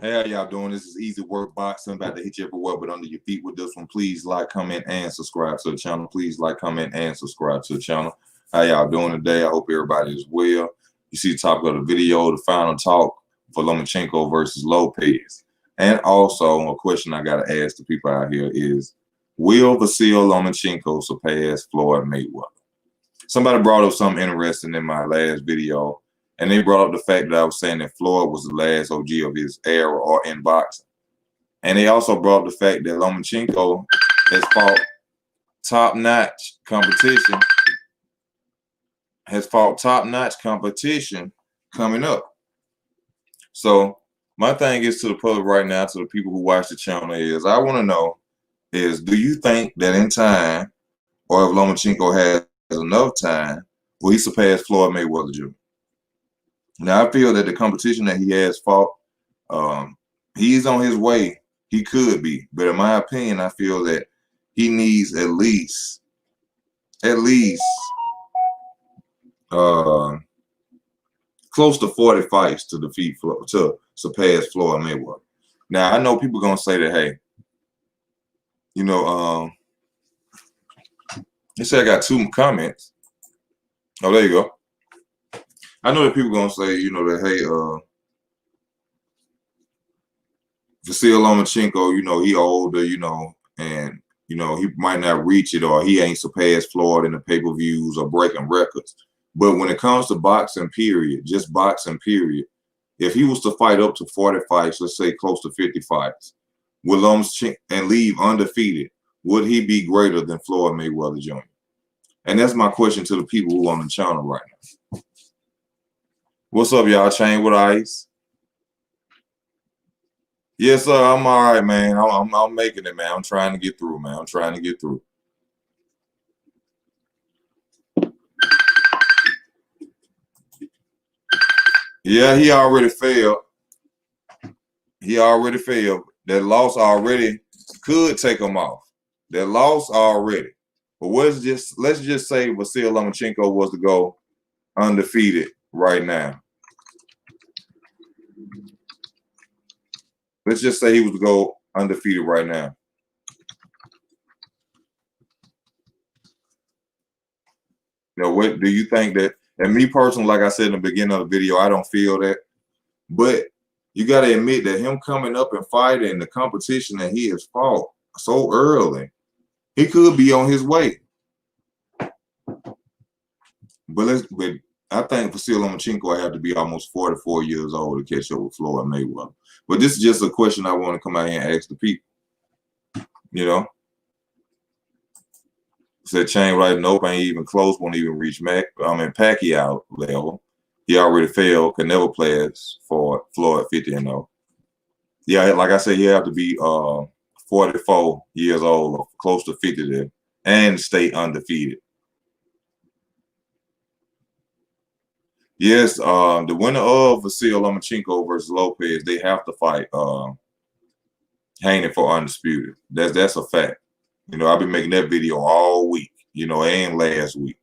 Hey, how y'all doing? This is EzWork Boxing. About to hit you everywhere, but under your feet with this one. Please like, comment, and subscribe to the channel. Please like, comment, and subscribe to the channel. How y'all doing today? I hope everybody is well. You see the topic of the video, the final talk for Lomachenko versus Lopez. And also, a question I got to ask the people out here is, will Vasyl Lomachenko surpass Floyd Mayweather? Somebody brought up something interesting in my last video, and they brought up the fact that I was saying that Floyd was the last OG of his era or in boxing. And they also brought up the fact that Lomachenko has fought top-notch competition, coming up. So my thing is to the public right now, to the people who watch the channel, is I want to know is, do you think that in time, or if Lomachenko has enough time, will he surpass Floyd Mayweather Jr.? Now, I feel that the competition that he has fought, he's on his way. He could be. But in my opinion, I feel that he needs at least close to 40 fights to surpass Floyd Mayweather. Now, I know people going to say that, hey, you know, they say I got 2 comments. Oh, there you go. I know that people gonna say, you know, that, hey, Vasyl Lomachenko, you know, he older, you know, and, you know, he might not reach it, or he ain't surpassed Floyd in the pay-per-views or breaking records. But when it comes to boxing, period, just boxing, period, if he was to fight up to 40 fights, let's say close to 50 fights, with Lomachenko and leave undefeated, would he be greater than Floyd Mayweather Jr.? And that's my question to the people who are on the channel right now. What's up, y'all? Chain with Ice. Yes, sir. I'm all right, man. I'm making it, man. I'm trying to get through, man. I'm trying to get through. Yeah, he already failed. He already failed. That loss already could take him off. That loss already. But let's just say Vasyl Lomachenko was to go undefeated right now. Let's just say he was to go undefeated right now. You know, what do you think that? And me personally, like I said in the beginning of the video, I don't feel that. But you got to admit that him coming up and fighting the competition that he has fought so early, he could be on his way. But I think Vasyl Lomachenko will have to be almost 44 years old to catch up with Floyd Mayweather. But this is just a question I want to come out here and ask the people. You know? Said Chain right, nope, ain't even close, won't even reach Pacquiao level. He already failed, could never pass for Floyd 50-0. Yeah, like I said, you have to be 44 years old or close to 50 there and stay undefeated. Yes, the winner of Vasyl Lomachenko versus Lopez, they have to fight HANEY for undisputed. That's a fact. You know, I've been making that video all week, you know, and last week.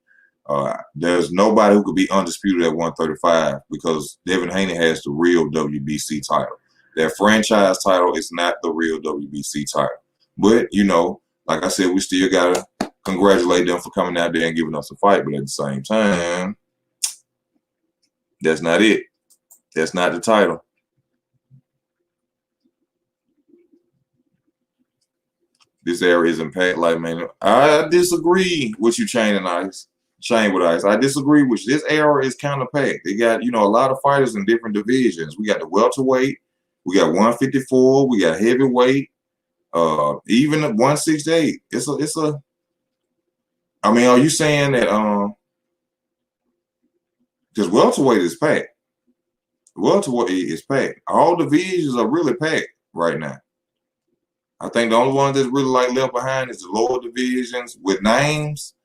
There's nobody who could be undisputed at 135 because Devin Haney has the real WBC title. That franchise title is not the real WBC title. But, you know, like I said, we still got to congratulate them for coming out there and giving us a fight. But at the same time, that's not it. That's not the title. This era isn't packed like, man. I disagree with you, Chain with Ice. I disagree with you. This era is kind of packed. They got, you know, a lot of fighters in different divisions. We got the welterweight, we got 154, we got heavyweight, even 168. I mean, are you saying that because welterweight is packed. Welterweight is packed. All divisions are really packed right now. I think the only one that's really like left behind is the lower divisions with names.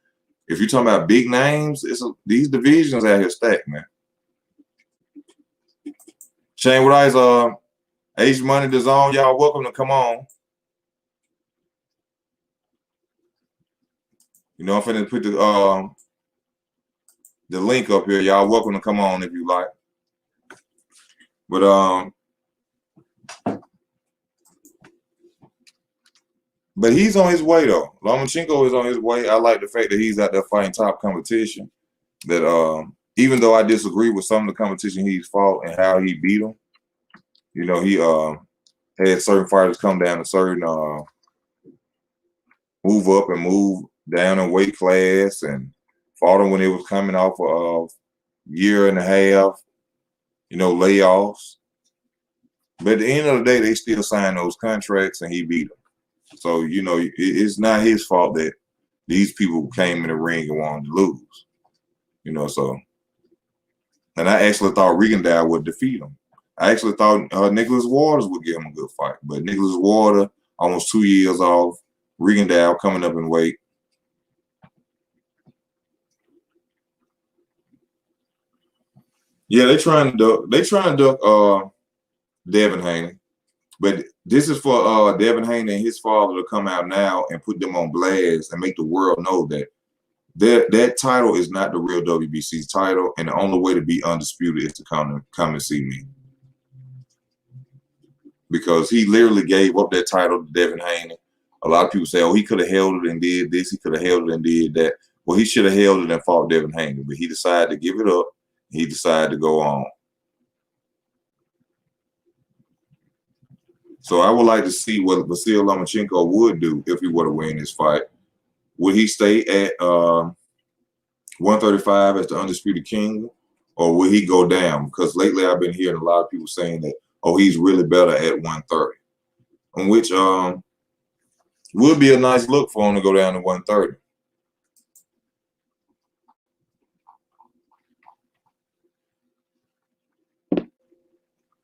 If you're talking about big names, these divisions out here stacked, man. Chain with Ice, H Money DAZN, y'all welcome to come on. You know, I'm finna put the link up here. Y'all welcome to come on if you like. But But he's on his way though. Lomachenko is on his way. I like the fact that he's out there fighting top competition. That even though I disagree with some of the competition he's fought and how he beat him, you know, he had certain fighters come down a certain move up and move down in weight class and fought him when it was coming off of year and a half, you know, layoffs. But at the end of the day, they still signed those contracts and he beat them. So, you know, it's not his fault that these people came in the ring and wanted to lose. You know, so. And I actually thought Rigondeaux would defeat him. I actually thought Nicholas Waters would give him a good fight. But Nicholas Waters, almost 2 years off. Rigondeaux coming up in weight. Yeah, they trying to duck Devin Haney. But this is for Devin Haney and his father to come out now and put them on blast and make the world know that that title is not the real WBC title, and the only way to be undisputed is to come and see me. Because he literally gave up that title to Devin Haney. A lot of people say, oh, he could have held it and did this, he could have held it and did that. Well, he should have held it and fought Devin Haney, but he decided to give it up. He decided to go on. So I would like to see what Vasyl Lomachenko would do if he were to win this fight. Would he stay at 135 as the undisputed king, or would he go down? Because lately I've been hearing a lot of people saying that, oh, he's really better at 130, on which would be a nice look for him to go down to 130.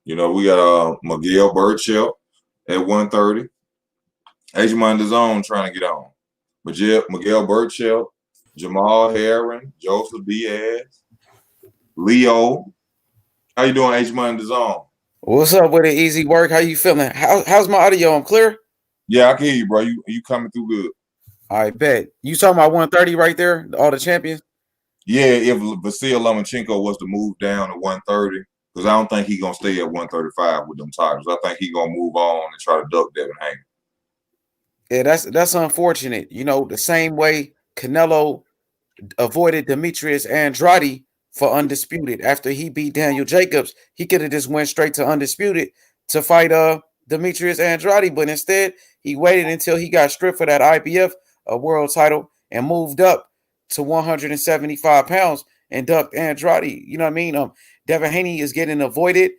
You know, we got Miguel Berchelt at 130. HANEY DAZN trying to get on. Miguel Berchelt, Jamal Herring, Joseph Diaz, Leo. How you doing, HANEY DAZN? What's up with it, EzWork? How you feeling? How's my audio? I'm clear? Yeah, I can hear you, bro. You coming through good. I bet. You talking about 130 right there? All the champions? Yeah, if Vasyl Lomachenko was to move down to 130, because I don't think he's going to stay at 135 with them titles. I think he's going to move on and try to duck Devin Haney. Yeah, that's unfortunate. You know, the same way Canelo avoided Demetrius Andrade for undisputed. After he beat Daniel Jacobs, he could have just went straight to undisputed to fight Demetrius Andrade, but instead he waited until he got stripped for that IBF world title and moved up to 175 pounds and ducked Andrade. You know what I mean? Devin Haney is getting avoided.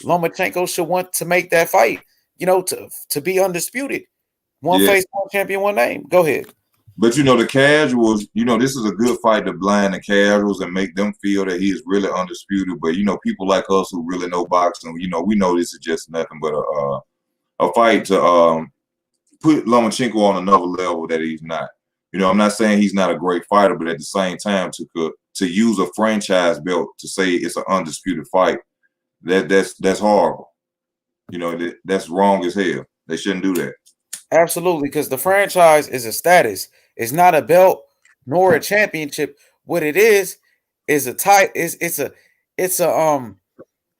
Lomachenko should want to make that fight, you know, to be undisputed. One face, one champion, one name. Go ahead. But, you know, the casuals, you know, this is a good fight to blind the casuals and make them feel that he is really undisputed. But, you know, people like us who really know boxing, you know, we know this is just nothing but a fight to put Lomachenko on another level that he's not. You know, I'm not saying he's not a great fighter, but at the same time, to use a franchise belt to say it's an undisputed fight, that's horrible. You know, that's wrong as hell. They shouldn't do that. Absolutely, because the franchise is a status. It's not a belt nor a championship. What it is a type. It's a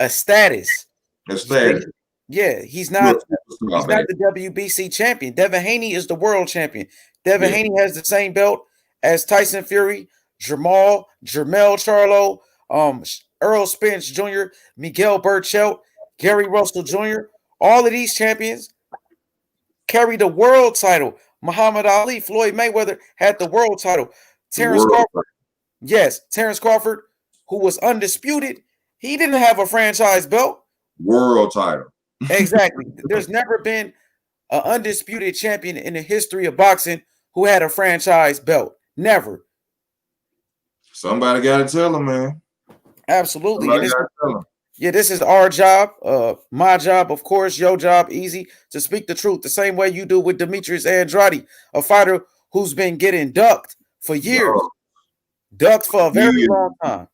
status. A status. Yeah, he's not the WBC champion. Devin Haney is the world champion. Devin Haney has the same belt as Tyson Fury, Jermell Charlo, Earl Spence Jr., Miguel Berchelt, Gary Russell Jr. All of these champions carry the world title. Muhammad Ali, Floyd Mayweather had the world title. Terrence Crawford, who was undisputed, he didn't have a franchise belt. World title. Exactly. There's never been an undisputed champion in the history of boxing who had a franchise belt. Never. Somebody got to tell him, man. Absolutely. This is our job, my job, of course, your job, Easy, to speak the truth the same way you do with Demetrius Andrade, a fighter who's been getting ducked for years. Ducked for a very long time.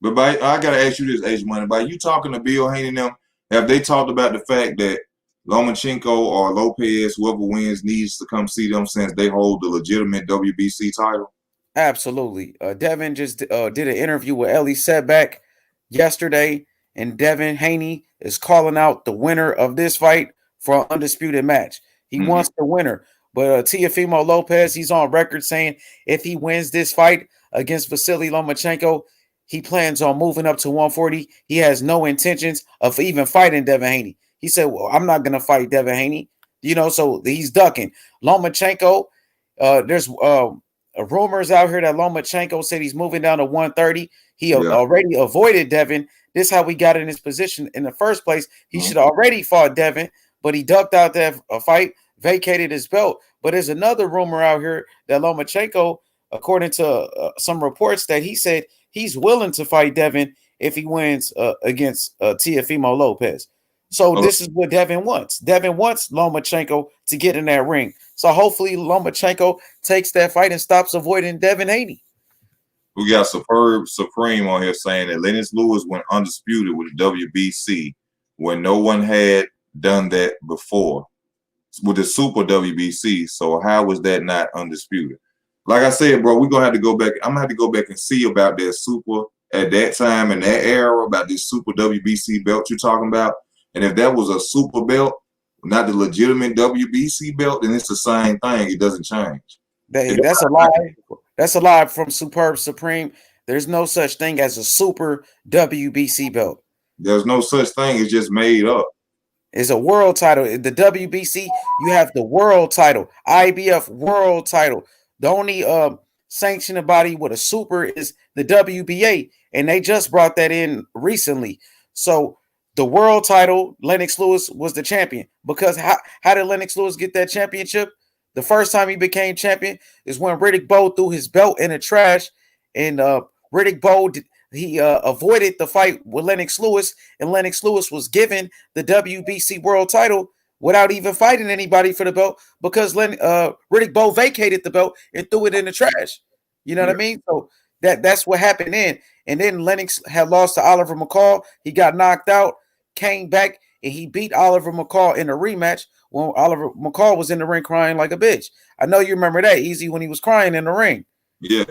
But I got to ask you this, H-Money. By you talking to Bill Haney and them, have they talked about the fact that Lomachenko or Lopez, whoever wins, needs to come see them since they hold the legitimate WBC title? Absolutely. Devin just did an interview with Ellie Setback yesterday, and Devin Haney is calling out the winner of this fight for an undisputed match. He wants the winner. But Teofimo Lopez, he's on record saying if he wins this fight against Vasyl Lomachenko, he plans on moving up to 140. He has no intentions of even fighting Devin Haney. He said, well, I'm not going to fight Devin Haney. So he's ducking. Lomachenko, there's rumors out here that Lomachenko said he's moving down to 130. He already avoided Devin. This is how we got in his position in the first place. He should have already fought Devin, but he ducked out that fight, vacated his belt. But there's another rumor out here that Lomachenko, according to some reports, that he said he's willing to fight Devin if he wins against Teofimo Lopez. So this is what Devin wants. Devin wants Lomachenko to get in that ring. So hopefully Lomachenko takes that fight and stops avoiding Devin Haney. We got Supreme on here saying that Lennox Lewis went undisputed with the WBC when no one had done that before with the Super WBC. So how was that not undisputed? Like I said, bro, we're gonna have to go back. I'm gonna have to go back and see about that Super at that time in that era, about this Super WBC belt you're talking about. And if that was a Super belt, not the legitimate WBC belt, then it's the same thing. It doesn't change. That's a lie. That's a lie from Superb Supreme. There's no such thing as a Super WBC belt. There's no such thing. It's just made up. It's a world title. The WBC, you have the world title, IBF world title. The only sanctioned body with a super is the WBA, and they just brought that in recently. So the world title, Lennox Lewis was the champion. Because how did Lennox Lewis get that championship? The first time he became champion is when Riddick Bowe threw his belt in the trash, and Riddick Bowe avoided the fight with Lennox Lewis, and Lennox Lewis was given the WBC world title without even fighting anybody for the belt because Riddick Bowe vacated the belt and threw it in the trash. You know what I mean? So that's what happened then. And then Lennox had lost to Oliver McCall. He got knocked out, came back, and he beat Oliver McCall in a rematch when Oliver McCall was in the ring crying like a bitch. I know you remember that, Easy, when he was crying in the ring. Yeah.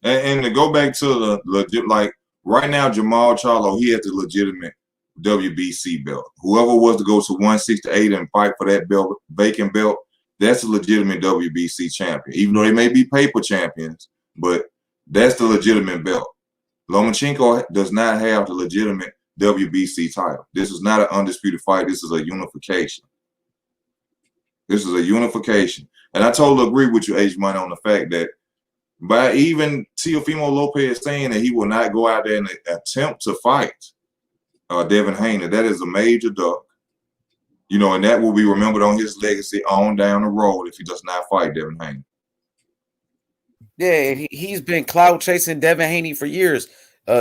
And to go back to the legit, like right now, Jamal Charlo, he has the legitimate WBC belt. Whoever was to go to 168 and fight for that belt, vacant belt, that's a legitimate WBC champion. Even though they may be paper champions, but that's the legitimate belt. Lomachenko does not have the legitimate WBC title. This is not an undisputed fight. This is a unification. This is a unification. And I totally agree with you, H Money, on the fact that by even Teofimo Lopez saying that he will not go out there and attempt to fight Devin Haney, that is a major duck. And that will be remembered on his legacy on down the road if he does not fight Devin Haney. Yeah, he's been cloud chasing Devin Haney for years,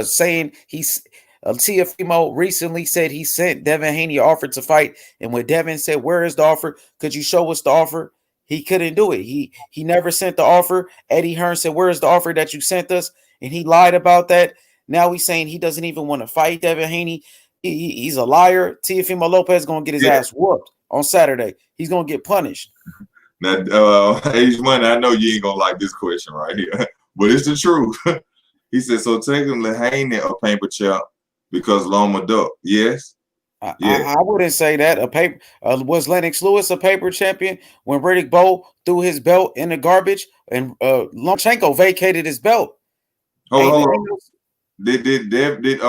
saying he's Teofimo recently said he sent Devin Haney an offer to fight, and when Devin said, "Where is the offer? Could you show us the offer?" He couldn't do it. He never sent the offer. Eddie Hearn said, "Where is the offer that you sent us?" And he lied about that. Now he's saying he doesn't even want to fight Devin Haney. He's a liar. Teofimo Lopez is going to get his ass whooped on Saturday. He's going to get punished. Now, Age Money, I know you ain't going to like this question right here, but it's the truth. He said, so technically Haney a paper champ because Loma duck. Yes? I wouldn't say that. Was Lennox Lewis a paper champion when Riddick Bowe threw his belt in the garbage and Lomachenko vacated his belt? Hold on. Did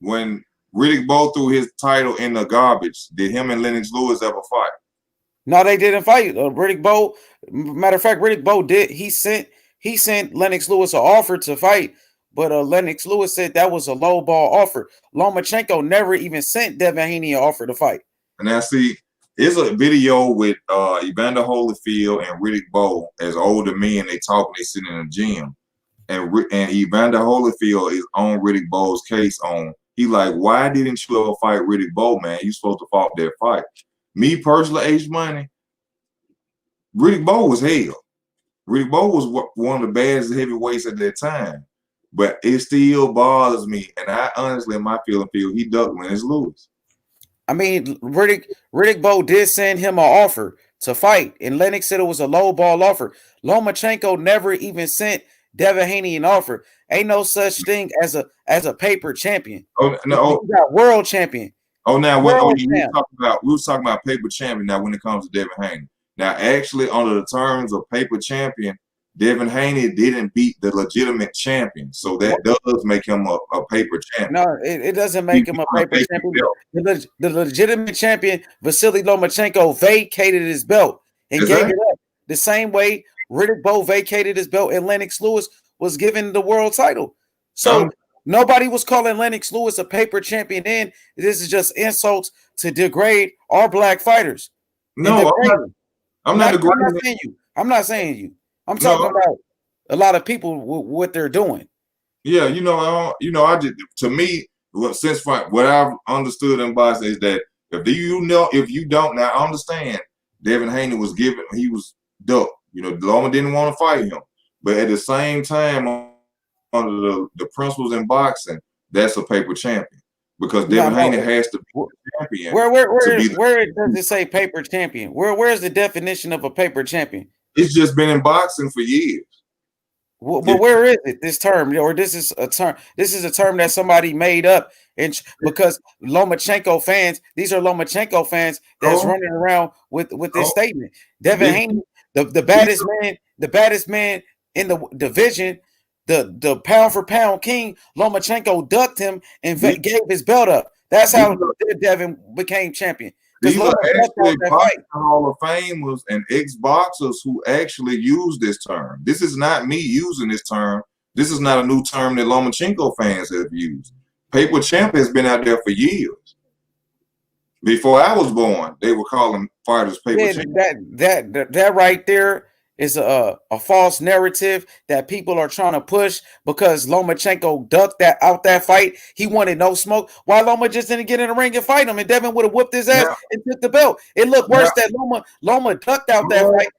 when Riddick Bowe threw his title in the garbage, did him and Lennox Lewis ever fight? No, they didn't fight. Riddick Bowe, matter of fact, Riddick Bowe did. He sent Lennox Lewis an offer to fight, but Lennox Lewis said that was a low ball offer. Lomachenko never even sent Devin Haney an offer to fight. And now see, it's a video with Evander Holyfield and Riddick Bowe as older men. They talking, they sitting in a gym. And Evander Holyfield is on Riddick Bowe's case on. He like, why didn't you ever fight Riddick Bowe, man? You supposed to fight that fight. Me personally, H Money, Riddick Bowe was hell. Riddick Bowe was one of the baddest heavyweights at that time. But it still bothers me. And I honestly, in my feeling, feel he ducked Lennox Lewis. I mean, Riddick Bowe did send him an offer to fight, and Lennox said it was a low ball offer. Lomachenko never even sent Devin Haney an offer. Ain't no such thing as a paper champion. Oh no, you got world champion. Oh, now when World we champ. was talking about paper champion. Now, when it comes to Devin Haney, now actually under the terms of paper champion, Devin Haney didn't beat the legitimate champion, so that does make him a paper champion. No, it doesn't make him a paper champion. The legitimate champion, Vasyl Lomachenko, vacated his belt and gave it up the same way Riddick Bowe vacated his belt and Lennox Lewis was given the world title. So nobody was calling Lennox Lewis a paper champion then. This is just insults to degrade our black fighters. No, I'm not saying you. I'm talking about a lot of people what they're doing. Yeah, I just, to me, since what I've understood in boxing is that if you don't, now I understand Devin Haney he was ducked. Loma didn't want to fight him, but at the same time, under the principles in boxing, that's a paper champion because Devin Haney has to be the champion. Where does it say paper champion? Where's the definition of a paper champion? It's just been in boxing for years. But where is it? This term, or this is a term? This is a term that somebody made up, and because Lomachenko fans, these are Lomachenko fans that's running around with this statement. Devin Haney, the baddest man in the division, the pound for pound king, Lomachenko ducked him and gave his belt up. That's how Devin became champion. These are actually boxing Hall of Famers and ex-boxers who actually use this term. This is not me using this term. This is not a new term that Lomachenko fans have used. Paper champ has been out there for years. Before I was born, they were calling fighters paper champ. That right there is a false narrative that people are trying to push because Lomachenko ducked out that fight. He wanted no smoke. Why Loma just didn't get in the ring and fight him, and Devin would have whooped his ass and took the belt. It looked worse that Loma ducked out that fight.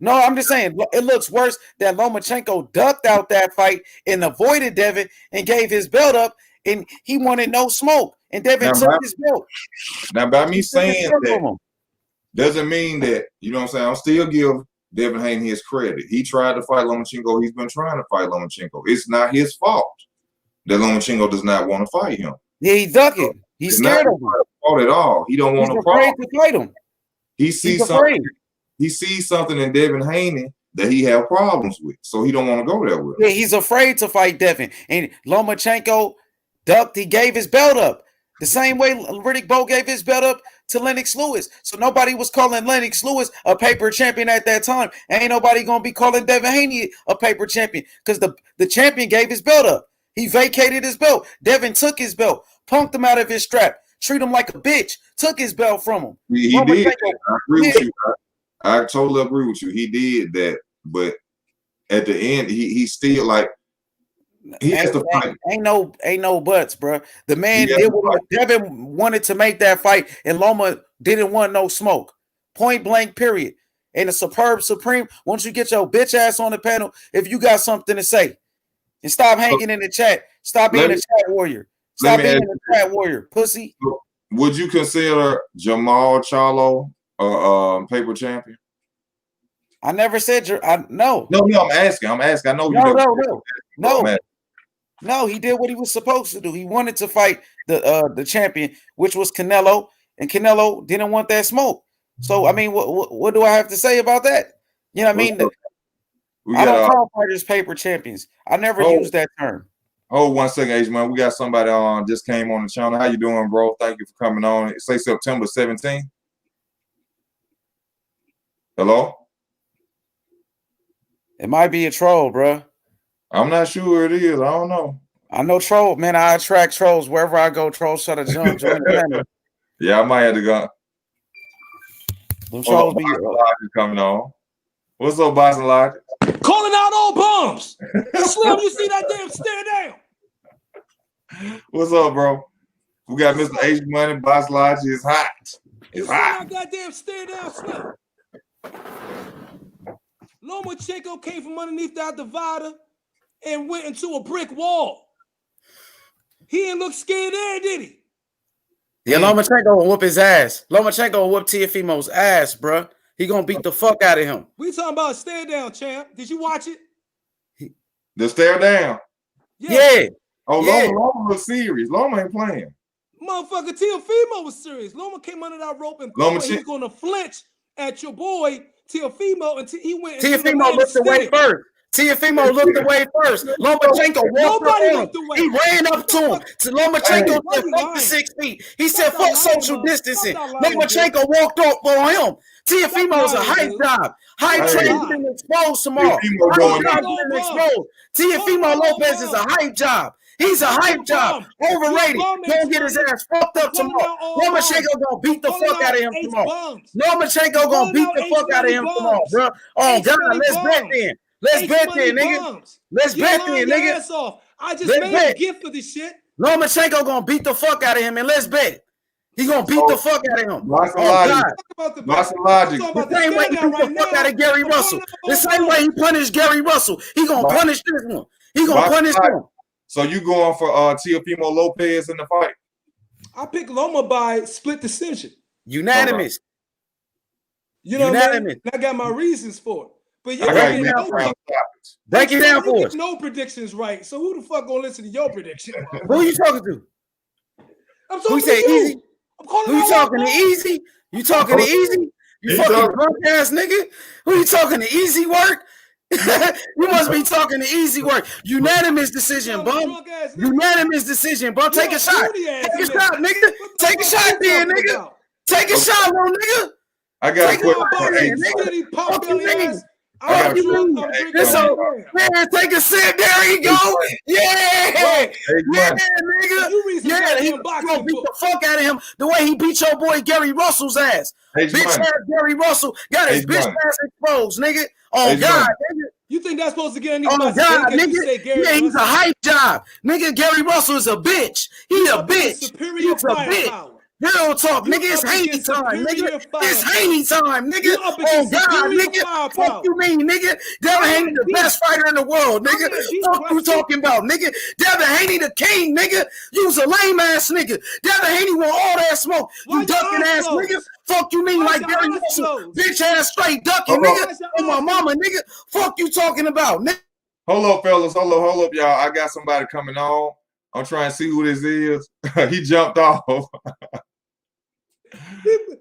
No, I'm just saying it looks worse that Lomachenko ducked out that fight and avoided Devin and gave his belt up, and he wanted no smoke, and Devin took his belt. Now, by me saying that doesn't mean that, I'll still give Devin Haney his credit. He tried to fight Lomachenko. He's been trying to fight Lomachenko. It's not his fault that Lomachenko does not want to fight him. Yeah, he's ducking. He's scared of him. Fault at all. He don't want to fight him. He sees something. He sees something in Devin Haney that he have problems with, so he don't want to go there with him. Yeah, he's afraid to fight Devin. And Lomachenko ducked. He gave his belt up the same way Riddick Bowe gave his belt up to Lennox Lewis. So nobody was calling Lennox Lewis a paper champion at that time. Ain't nobody gonna be calling Devin Haney a paper champion because the champion gave his belt up. He vacated his belt. Devin took his belt, punked him out of his strap, treat him like a bitch, took his belt from him. He did. I agree with you. I totally agree with you. He did that, but at the end, he still like he has to fight. Ain't no buts, bro. The man did what Devin wanted to make that fight, and Loma didn't want no smoke. Point blank, period. And the Superb Supreme, once you get your bitch ass on the panel, if you got something to say, and stop hanging in the chat. Stop being a chat warrior. Stop being a chat warrior, pussy. Would you consider Jamal Charlo a paper champion? I never said no. No, I'm asking. I know No, he did what he was supposed to do. He wanted to fight the champion, which was Canelo, and Canelo didn't want that smoke. So, I mean, what do I have to say about that? You know what I mean? I don't call fighters paper champions. I never used that term. Hold 1 second, H-Man. We got somebody on just came on the channel. How you doing, bro? Thank you for coming on. Say September 17th. Hello? It might be a troll, bro. I'm not sure it is. I don't know. I know troll, man. I attract trolls wherever I go. Trolls try to join the panel. Yeah, I might have to go. Them trolls be coming on. What's up, Boss Logic? Calling out all bums. Slim, you see that damn stare down? What's up, bro? We got Mr. H Money. Boss Logic is hot. It's hot. That goddamn stare down, Slim. Lomachenko came from underneath that divider and went into a brick wall. He didn't look scared there, did he? Yeah, Lomachenko will whoop his ass. Lomachenko will whoop TEOFIMO's ass, bro. He gonna beat the fuck out of him. We talking about a stare down, champ. Did you watch it? The stare down. Yeah. Oh, yeah. Loma looks serious. Loma ain't playing. Motherfucker, TEOFIMO was serious. Loma came under that rope and thought he was going to flinch at your boy TEOFIMO until he went into the TEOFIMO looked away first. TEOFIMO looked away first. Lomachenko walked up on him. He ran up to him. Lomachenko said, fuck the 6 feet. He said, fuck social distancing. Lomachenko walked up on him. TEOFIMO is a hype job. Hype train getting exposed tomorrow. TEOFIMO Lopez is a hype job. He's a hype job. Overrated. Gonna get his ass fucked up tomorrow. Lomachenko gonna beat the fuck out of him tomorrow. Lomachenko gonna beat the fuck out of him tomorrow, bro. Oh God, let's bet then. Let's bet then, nigga. Let's bet then, nigga. I just made a gift for this shit. Lomachenko gonna beat the fuck out of him, and let's bet. He gonna beat the fuck out of him. Lots of logic. The same way he beat the fuck out of Gary Russell. The same way he punished Gary Russell. He gonna punish this one. He gonna punish him. So you going for TEOFIMO Lopez in the fight? I picked Loma by split decision. Unanimous. You know what I mean? I got my reasons for it. But you break it down for us. No predictions right. So who the fuck gonna listen to your prediction? Who are you talking to? I'm talking to you. Easy? Who you talking to? Easy? You talking to Easy? You fucking drunk ass nigga? Who you talking to? EzWork? You must be talking to EzWork. Unanimous decision, bum. Unanimous decision, bum. Take a shot. Take a shot, nigga. Take a shot, then, nigga. Take a shot, little nigga. I got a question for man, take a sip. There he go. Yeah, nigga. Yeah, he gonna beat the fuck out of him the way he beat your boy Gary Russell's ass. Bitch ass Gary Russell got his bitch ass exposed, nigga. Oh God, nigga. You think that's supposed to get any? Oh God, nigga. Yeah, he's a hype job, nigga. Gary Russell is a bitch. He's a bitch. He's a bitch. Real talk, nigga. It's Haney time, nigga. It's Haney time, nigga. Oh God, nigga. Fuck you mean, nigga? Devin Haney the best fighter in the world, nigga. Fuck you talking about, nigga? Devin Haney the king, nigga. You's a lame ass nigga. Devin Haney want all that smoke. You ducking ass nigga. Fuck you mean like Gary Russell? Bitch ass straight ducking, nigga. Oh my mama, nigga. Fuck you talking about, nigga. Hold up, fellas. Hold up, y'all. I got somebody coming on. I'm trying to see who this is. He jumped off.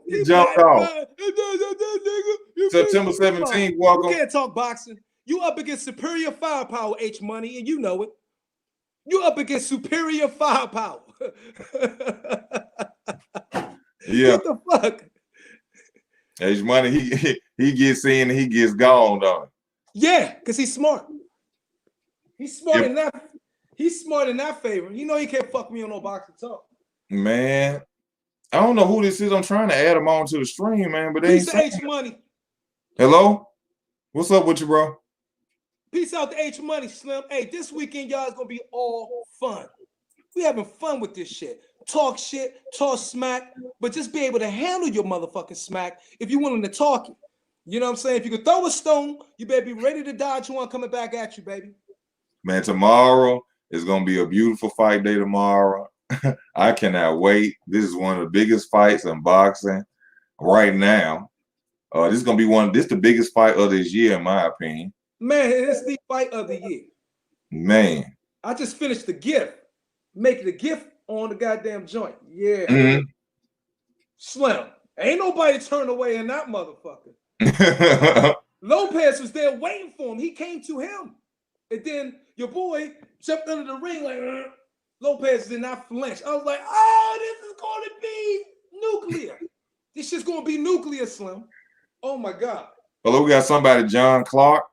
He jumped off. September 17th, welcome. You can't talk boxing. You up against superior firepower, H Money, and you know it. You up against superior firepower. Yeah. What the fuck? H Money, he gets in and he gets gone, dog. Yeah, because he's smart. He's smart in that. He's smart in that favor. You know he can't fuck me on no boxing talk. Man. I don't know who this is. I'm trying to add him on to the stream, man. But they ain't H Money. Hello? What's up with you, bro? Peace out to H Money, Slim. Hey, this weekend, y'all, is gonna be all fun. We having fun with this shit. Talk shit, talk smack, but just be able to handle your motherfucking smack if you're willing to talk it. You know what I'm saying? If you can throw a stone, you better be ready to dodge one coming back at you, baby. Man, tomorrow is gonna be a beautiful fight day tomorrow. I cannot wait. This is one of the biggest fights in boxing right now. This is gonna be the biggest fight of this year, in my opinion. Man, it's the fight of the year. Man, I just finished the gift, making the gift on the goddamn joint. Yeah, Slim. Ain't nobody turned away in that motherfucker. Lopez was there waiting for him. He came to him, and then your boy jumped under the ring like. Lopez did not flinch. I was like, oh, this is going to be nuclear. This shit's going to be nuclear, Slim. Oh, my God. Hello, we got somebody, John Clarke.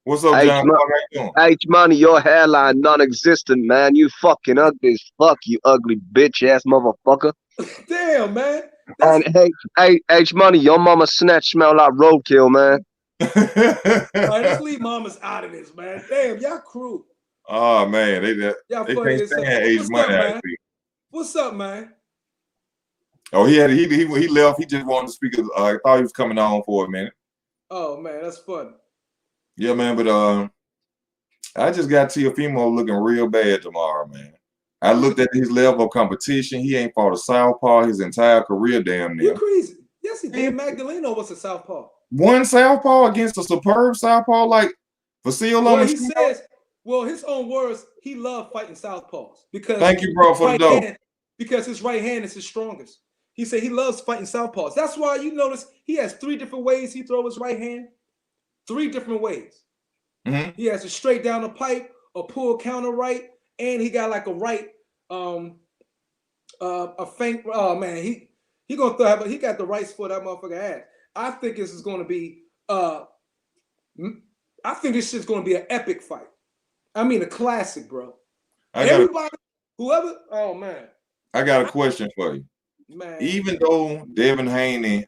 What's up, John Clarke? How you doing? H-Money, your hairline non-existent, man. You fucking ugly as fuck, you ugly bitch-ass motherfucker. Damn, man. And H-Money, your mama snatch smell like roadkill, man. All right, let's leave mamas out of this, man. Damn, y'all cruel. Oh man, they can't stand H Money. What's up, man? Oh, he left. He just wanted to speak. I thought he was coming on for a minute. Oh man, that's fun. Yeah, man. But I just got TEOFIMO looking real bad tomorrow, man. I looked at his level of competition. He ain't fought a southpaw his entire career, damn near. You're crazy. Yes, he did. Magdaleno was a southpaw. One southpaw against a superb southpaw like Vasyl Lomachenko. He says. Well, his own words, he loved fighting southpaws because thank you, bro, for the dope. because his right hand is his strongest. He said he loves fighting southpaws. That's why you notice he has 3 different ways he throws his right hand. 3 different ways. Mm-hmm. He has a straight down the pipe, a pull counter right, and he got like a right, a feint. Oh man, he gonna throw. He got the right foot that motherfucker has. I think this is gonna be. I think this shit's gonna be an epic fight. I mean, a classic, bro. Whoever. Oh man. I got a question for you. Man. Even though Devin Haney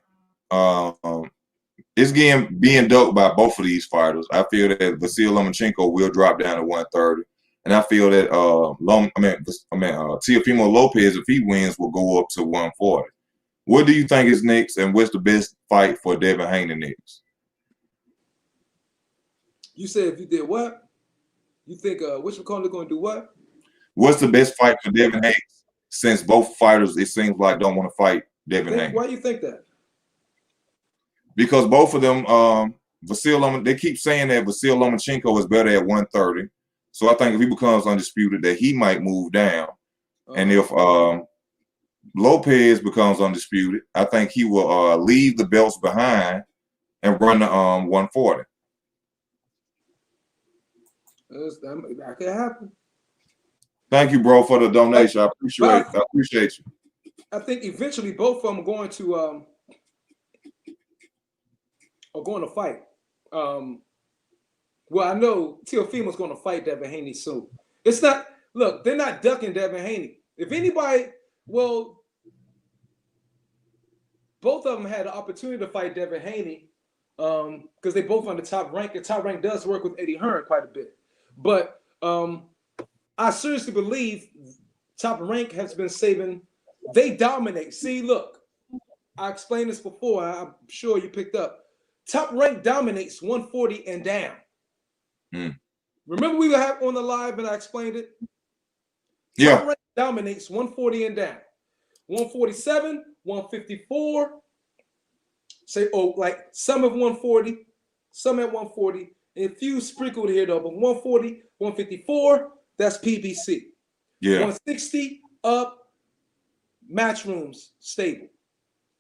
is being ducked by both of these fighters, I feel that Vasyl Lomachenko will drop down to 130, and I feel that Teofimo Lopez, if he wins, will go up to 140. What do you think is next, and what's the best fight for Devin Haney next? You said if you did what? You think which McConnell going to do what? What's the best fight for Devin Haney? Since both fighters, it seems like, don't want to fight Devin Haney. Why do you think that? Because both of them, they keep saying that Vasyl Lomachenko is better at 130. So I think if he becomes undisputed, that he might move down. And if Lopez becomes undisputed, I think he will leave the belts behind and run the 140. That could happen. Thank you, bro, for the donation. I appreciate you. I think eventually both of them are going to fight. Well, I know Teofimo's going to fight Devin Haney soon. It's not. Look, they're not ducking Devin Haney. If anybody, well, both of them had the opportunity to fight Devin Haney because they both on the top rank. The top rank does work with Eddie Hearn quite a bit, but I seriously believe Top Rank has been saving. They dominate. See, look, I explained this before. I'm sure you picked up. Top Rank dominates 140 and down. Remember we were on the live and I explained it? Yeah. Top Rank dominates 140 and down. 147, 154. Say, like some of 140, some at 140. And a few sprinkled here though, but 140, 154. That's PBC. Yeah. 160 up, match rooms stable.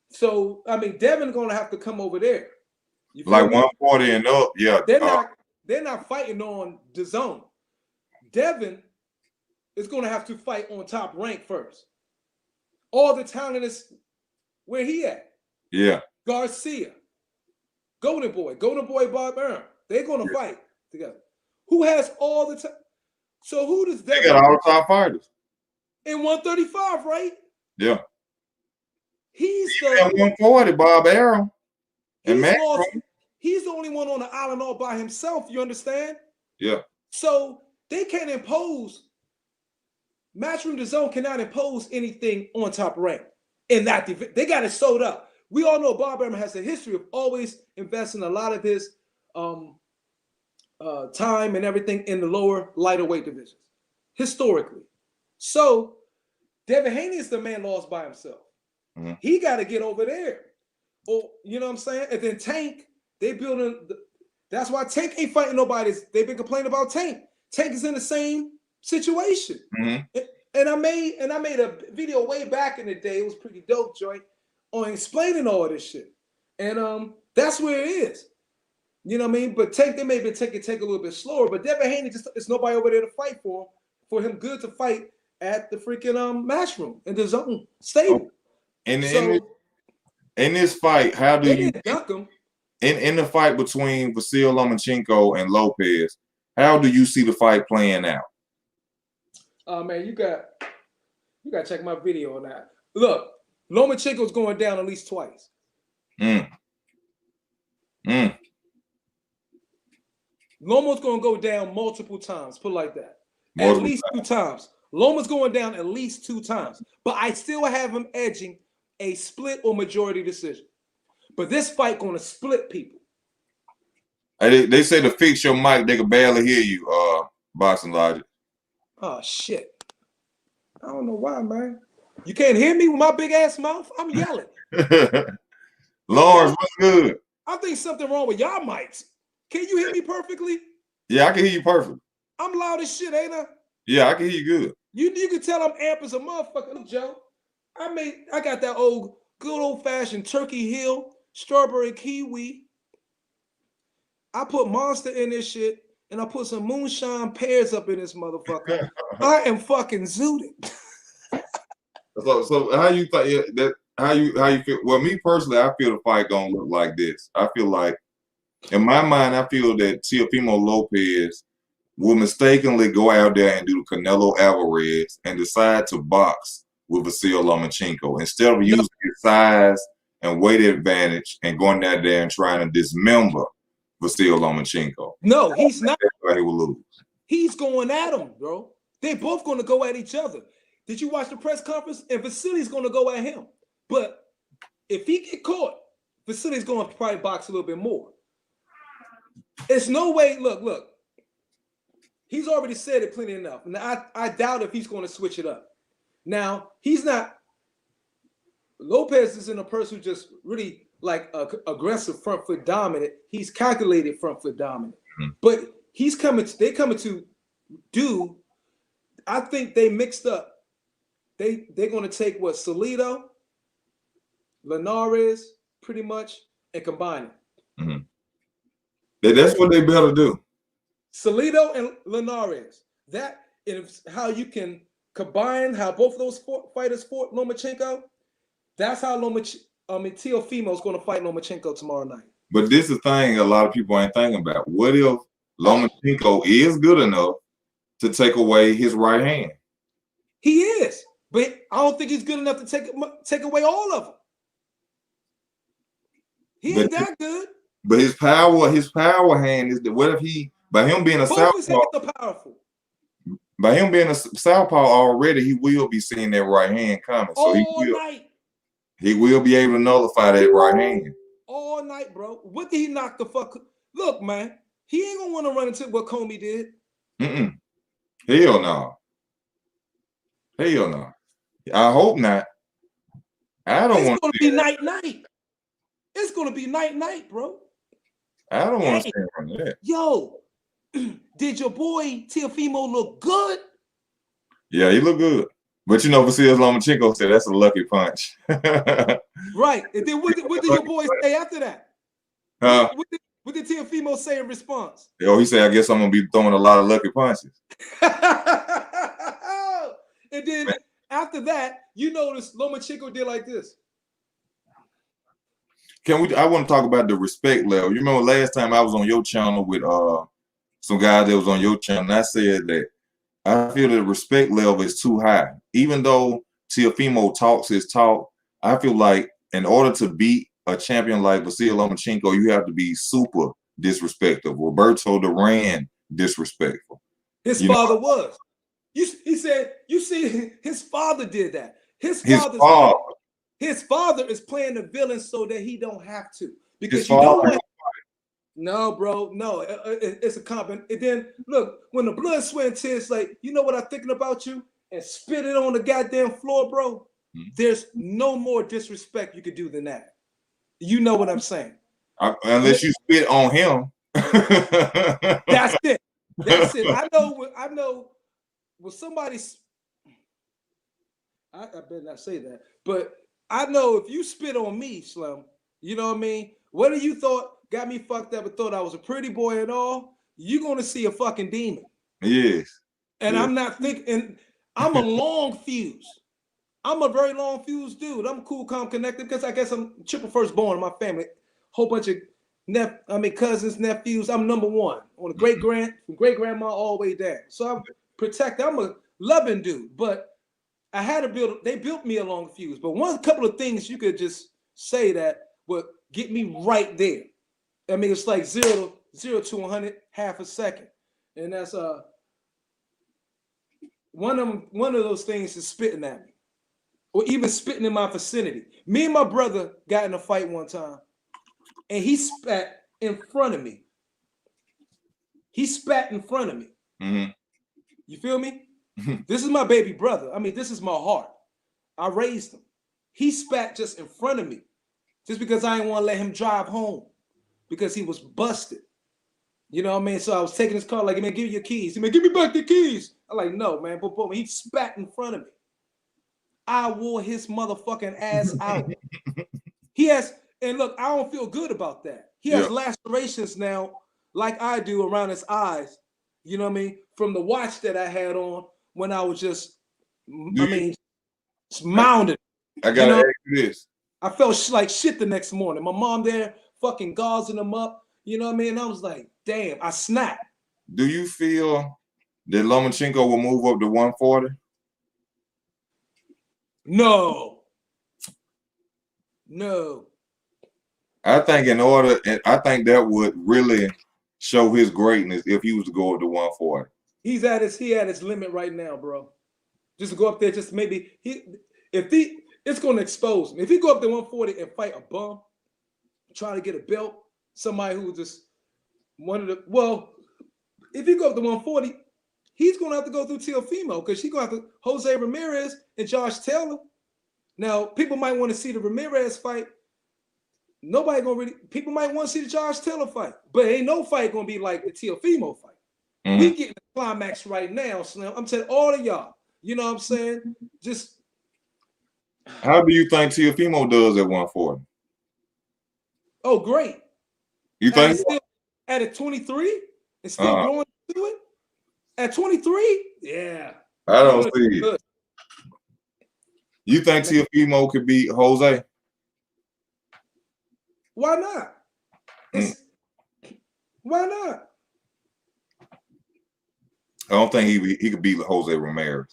So I mean, Devin gonna have to come over there. Like 140 and up, yeah. They're not fighting on DAZN. Devin is gonna have to fight on Top Rank first. All the talent is where he at. Yeah. Garcia, Golden Boy Bob Aaron. They're gonna fight together. Who has all the time? So who does that? They got all the top fighters in 135, right? Yeah. He's the 140, Bob Aaron. And he's the only one on the island all by himself. You understand? Yeah. So they can't impose. Matchroom DAZN cannot impose anything on Top Rank in that division. They got it sold up. We all know Bob Aaron has a history of always investing a lot of his time and everything in the lower, lighter weight divisions, historically. So Devin Haney is the man lost by himself. He got to get over there. Oh, you know what I'm saying? And then Tank, they building. That's why Tank ain't fighting nobody. They've been complaining about Tank. Tank is in the same situation. And I made a video way back in the day. It was pretty dope, joint, on explaining all of this shit. And that's where it is. You know what I mean? But Tank, they may be take a little bit slower. But Devin Haney, it's nobody over there to fight for him good to fight at the freaking match room in the zone stable. And in this fight, how do you duck him? In the fight between Vasyl Lomachenko and Lopez, how do you see the fight playing out? Man, you got to check my video on that. Look, Lomachenko's going down at least twice. Loma's going to go down multiple times, put it like that. At least 2 times. Loma's going down at least 2 times. But I still have him edging a split or majority decision. But this fight going to split people. They say to fix your mic, they can barely hear you, Boxing Logic. Oh, shit. I don't know why, man. You can't hear me with my big ass mouth? I'm yelling. Lawrence, what's good? I think something wrong with y'all mics. Can you hear me perfectly? Yeah, I can hear you perfect. I'm loud as shit, ain't I? Yeah, I can hear you good. You can tell I'm amped as a motherfucker. Look, Joe, I got that good old fashioned Turkey Hill strawberry kiwi. I put Monster in this shit, and I put some moonshine pears up in this motherfucker. I am fucking zooted. So how you think that? How you feel? Well, me personally, I feel the fight gonna look like this. I feel like, in my mind, I feel that Teofimo Lopez will mistakenly go out there and do the Canelo Alvarez and decide to box with Vasyl Lomachenko instead of using his size and weight advantage and going out there and trying to dismember Vasyl Lomachenko. No, he's not. That's why he will lose. He's going at him, bro. They're both going to go at each other. Did you watch the press conference? And Vasyly's going to go at him. But if he get caught, Vasyly's going to probably box a little bit more. It's no way. Look. He's already said it plenty enough. And I doubt if he's going to switch it up. Now, he's not. Lopez isn't a person who just really like aggressive front foot dominant. He's calculated front foot dominant. Mm-hmm. But they're coming to do, I think they mixed up. They're going to take what Salido, Linares, pretty much, and combine it. Mm-hmm. That's what they better do. Salido and Linares. That is how you can combine how both of those fighters fought Lomachenko. That's how Teofimo is going to fight Lomachenko tomorrow night. But this is the thing a lot of people ain't thinking about. What if Lomachenko is good enough to take away his right hand? He is, but I don't think he's good enough to take away all of them. He ain't that good. But his power hand is what if he, by him being a southpaw, by him being a southpaw already, he will be seeing that right hand coming. So he will be able to nullify that right hand. All night, bro. What did he knock the fuck? Look, man, he ain't gonna want to run into what Comey did. Hell no. Hell no. I hope not. I don't want to be night. It's gonna be night, bro. I don't want to stand from that. Yo, did your boy Teofimo look good? Yeah, he looked good. But you know, Vasyl Lomachenko said that's a lucky punch. Right. And then what did your boy say after that? What did Teofimo say in response? He said, I guess I'm going to be throwing a lot of lucky punches. And then after that, you notice Lomachenko did like this. I want to talk about the respect level. You remember last time I was on your channel with some guys that was on your channel, and I said that I feel that the respect level is too high. Even though Teofimo talks his talk, I feel like in order to beat a champion like Vasyl Lomachenko, you have to be super disrespectful. Roberto Duran disrespectful. His father was. He said, you see, his father did that. His father is playing the villain so that he don't have to. Because you know what? No, bro, no. It's a compliment. And then, look, when the blood, sweat, and tears, like, you know what I'm thinking about you? And spit it on the goddamn floor, bro. There's no more disrespect you could do than that. You know what I'm saying? Unless you spit on him. That's it. That's it. I know when somebody's, I better not say that, but I know if you spit on me, Slim, you know what I mean? Whether you got me fucked up and thought I was a pretty boy and all, you're going to see a fucking demon. Yes. And I'm not thinking, I'm a long fuse. I'm a very long fuse dude. I'm cool, calm, connected because I guess I'm triple firstborn in my family. Whole bunch of cousins, nephews. I'm number one on the from great grandma all the way down. So I'm protected. I'm a loving dude, but I had to they built me a long fuse. But one couple of things you could just say that would get me right there. I mean, it's like 0 to 100, half a second. And that's one of those things is spitting at me. Or even spitting in my vicinity. Me and my brother got in a fight one time, and he spat in front of me. He spat in front of me. Mm-hmm. You feel me? This is my baby brother. I mean, this is my heart. I raised him. He spat just in front of me, just because I didn't want to let him drive home, because he was busted. You know what I mean? So I was taking his car, like, man, give me your keys. He man, give me back the keys. I'm like, no, man. Boom. He spat in front of me. I wore his motherfucking ass out. He has, and look, I don't feel good about that. He has lacerations now, like I do, around his eyes. You know what I mean? From the watch that I had on when I was just, mounded. I gotta ask you this. I felt like shit the next morning. My mom there fucking gauzing him up. You know what I mean? I was like, damn, I snapped. Do you feel that Lomachenko will move up to 140? No. I think I think that would really show his greatness if he was to go up to 140. He at his limit right now, bro. Just to go up there, just maybe it's gonna expose him. If he go up to 140 and fight a bum, trying to get a belt, somebody who just if he go up to 140, he's gonna have to go through TEOFIMO because she's gonna have to Jose Ramirez and Josh Taylor. Now, people might want to see the Ramirez fight. People might want to see the Josh Taylor fight, but ain't no fight gonna be like the TEOFIMO fight. We getting the climax right now, Slim. I'm telling all of y'all, you know what I'm saying? Just how do you think TEOFIMO does at 140? Oh, great. You think at a 23 and still going through it? At 23? Yeah. I don't see it. You think TEOFIMO could beat Jose? Why not? Why not? I don't think he could beat Jose Ramirez.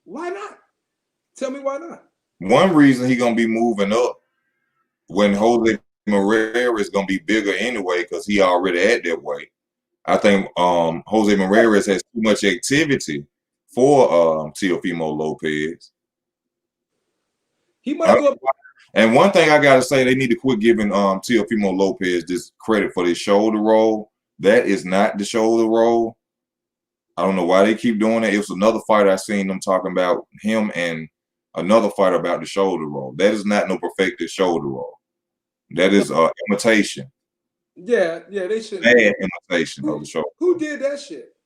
Why not? Tell me why not. One reason he gonna be moving up when Jose Ramirez is gonna be bigger anyway because he already at that weight. I think Jose Ramirez has too much activity for TEOFIMO Lopez. He might go up. And one thing I gotta say, they need to quit giving TEOFIMO Lopez this credit for this shoulder roll. That is not the shoulder roll. I don't know why they keep doing it. It was another fight I seen them talking about him and another fight about the shoulder roll. That is not no perfected shoulder roll. That is imitation. Yeah, they should. Bad imitation of the shoulder. Who did that shit?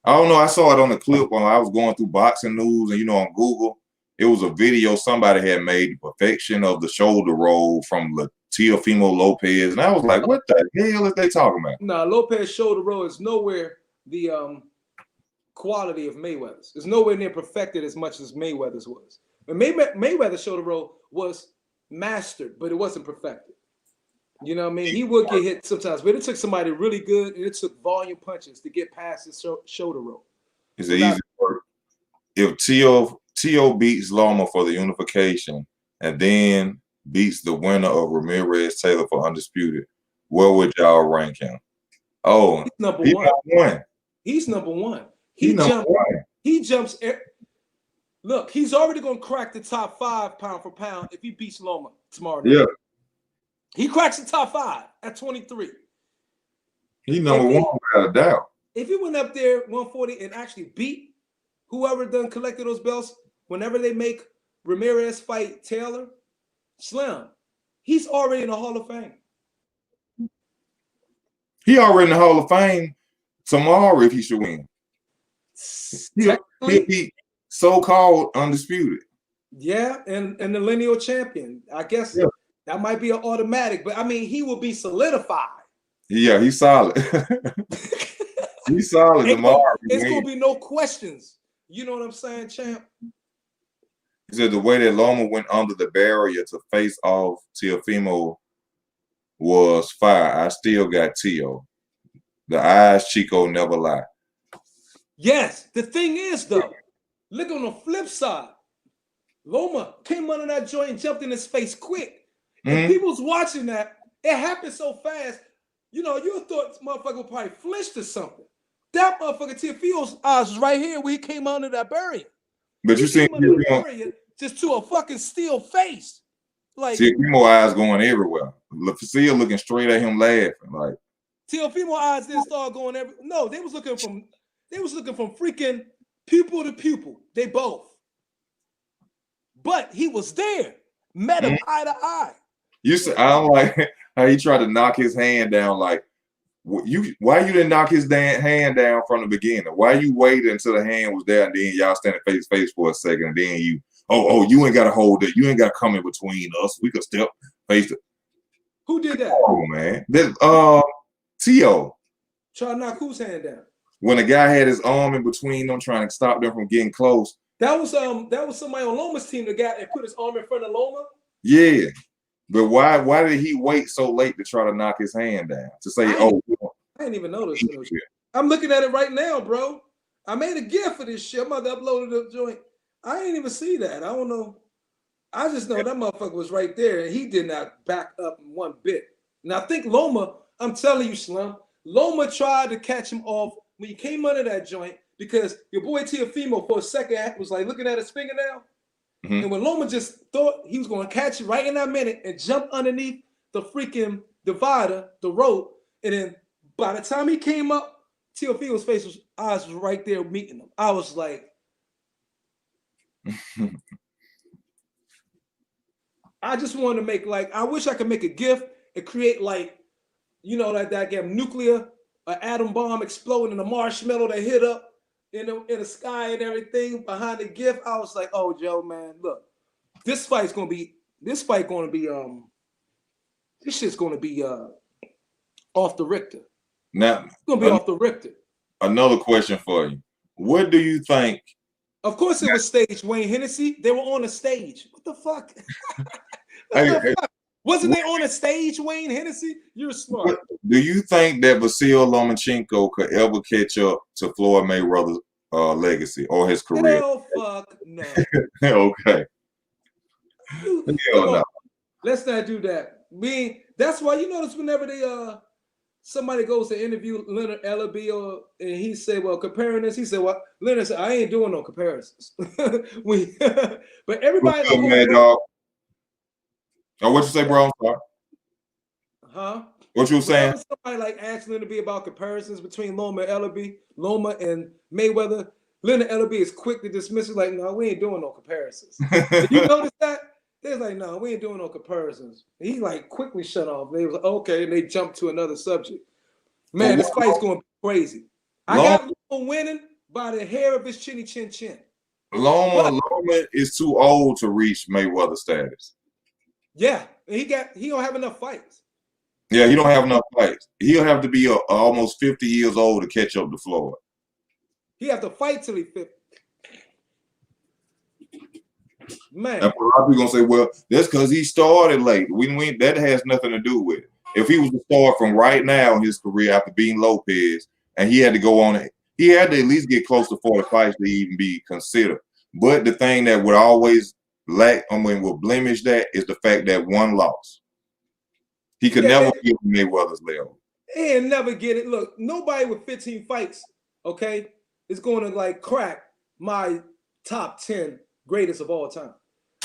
I don't know. I saw it on the clip when I was going through boxing news, and you know, on Google, it was a video somebody had made, the perfection of the shoulder roll from TEOFIMO Lopez, and I was like, what the hell is they talking about? Nah, Lopez shoulder roll is nowhere the quality of Mayweather's. It's nowhere near perfected as much as Mayweather's was. And Mayweather's shoulder roll was mastered, but it wasn't perfected. You know what I mean? He would get hit sometimes, but it took somebody really good, and it took volume punches to get past his shoulder roll. It's an easy work. If Teo beats Loma for the unification and then beats the winner of Ramirez Taylor for undisputed, where would y'all rank him? Oh, he's number one. He's number one. He jumps. Look, he's already going to crack the top 5 pound for pound if he beats Loma tomorrow night. Yeah. He cracks the top 5 at 23. He number one without a doubt. If he went up there 140 and actually beat whoever done collected those belts, whenever they make Ramirez fight Taylor, Slim, he's already in the Hall of Fame. He already in the Hall of Fame tomorrow if he should win. He'll be so-called undisputed. Yeah, and the lineal champion. I guess that might be an automatic, but I mean, he will be solidified. Yeah, he's solid. He's solid tomorrow. It's going to be no questions. You know what I'm saying, champ? He said the way that Loma went under the barrier to face off TEOFIMO was fire. I still got Teo. The eyes, Chico, never lie. Yes. The thing is, though, look on the flip side. Loma came under that joint and jumped in his face quick. And people's watching that. It happened so fast. You know, you thought this motherfucker would probably flinched or something. That motherfucker, TEOFIMO's eyes was right here when he came under that barrier. But you see, just to a fucking steel face. Like TEOFIMO eyes going everywhere. Vasyl looking straight at him laughing. Like TEOFIMO eyes didn't start going every. No, they was looking from freaking pupil to pupil. They both. But he was there, met him eye to eye. You said I don't like how he tried to knock his hand down like Why you didn't knock his hand down from the beginning? Why you waited until the hand was there and then y'all standing face to face for a second and then you you ain't gotta hold it, you ain't gotta come in between us. We could step face to. Who did that? Oh man, this T.O. Try to knock whose hand down? When the guy had his arm in between them, trying to stop them from getting close. That was somebody on Loma's team that got and put his arm in front of Loma. Yeah, but why did he wait so late to try to knock his hand down? To say, I didn't even notice. I'm looking at it right now, bro. I made a GIF for this shit. I'm about to upload the joint. I ain't even see that. I don't know. I just know that motherfucker was right there, and he did not back up one bit. And I think Loma, I'm telling you, Slim, Loma tried to catch him off when he came under that joint because your boy TEOFIMO for a second was like looking at his fingernail. And when Loma just thought he was going to catch it right in that minute and jump underneath the freaking divider, the rope, and then by the time he came up, TEOFIMO's eyes was right there meeting him. I was like, I just wanted to make I wish I could make a GIF and create that damn nuclear, an atom bomb exploding and a marshmallow that hit up in the sky and everything behind the GIF. I was like, oh Joe, man, look, this shit's gonna be off the Richter. Now It's gonna be off the Richter. Another question for you. What do you think? Of course it was staged, Wayne Hennessy. They were on a stage. What the fuck? Fuck? Wasn't they on a stage, Wayne Hennessy? You're smart. Do you think that Vasyl Lomachenko could ever catch up to Floyd Mayweather's legacy or his career? Hell fuck no. Okay. Hell no. Let's not do that. That's why you notice whenever they somebody goes to interview Leonard Ellaby and he say, well, comparing this, he said, well, Leonard said, I ain't doing no comparisons. But everybody what you say, bro? I'm sorry. Huh? What you were saying? Somebody asked Leonard B about comparisons between Loma and Mayweather. Leonard Ellaby is quick to dismiss it, like, no, we ain't doing no comparisons. Did you notice that? They was like, no, we ain't doing no comparisons. And he quickly shut off. They was like, okay, and they jumped to another subject. Man, this fight's going to be crazy. I got Loma winning by the hair of his chinny chin chin. Loma is too old to reach Mayweather status. Yeah, he don't have enough fights. Yeah, he don't have enough fights. He'll have to be almost 50 years old to catch up to Floyd. He have to fight till he's 50. Man. And a lot of people gonna say, well, that's because he started late. That has nothing to do with it. If he was to start from right now in his career after beating Lopez, and he had to go on it, he had to at least get close to 40 fights to even be considered. But the thing that would always will blemish that is the fact that one loss. He could never get Mayweather's level. And never get it. Look, nobody with 15 fights, okay, is going to crack my top 10 greatest of all time.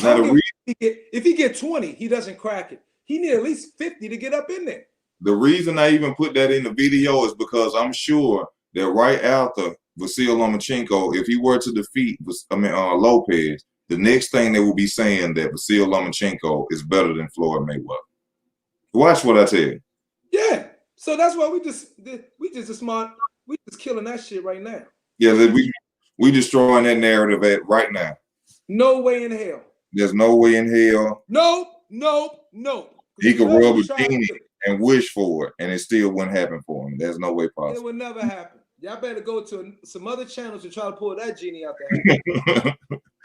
Now, if he get 20, he doesn't crack it. He need at least 50 to get up in there. The reason I even put that in the video is because I'm sure that right after Vasyl Lomachenko, if he were to defeat Lopez, the next thing they will be saying that Vasyl Lomachenko is better than Floyd Mayweather. Watch what I tell you. Yeah. So that's why we just killing that shit right now. Yeah, we destroying that narrative right now. No way in hell. There's no way in hell. No. He could rub a genie and wish for it, and it still wouldn't happen for him. There's no way possible. It would never happen. Y'all better go to some other channels to try to pull that genie out there.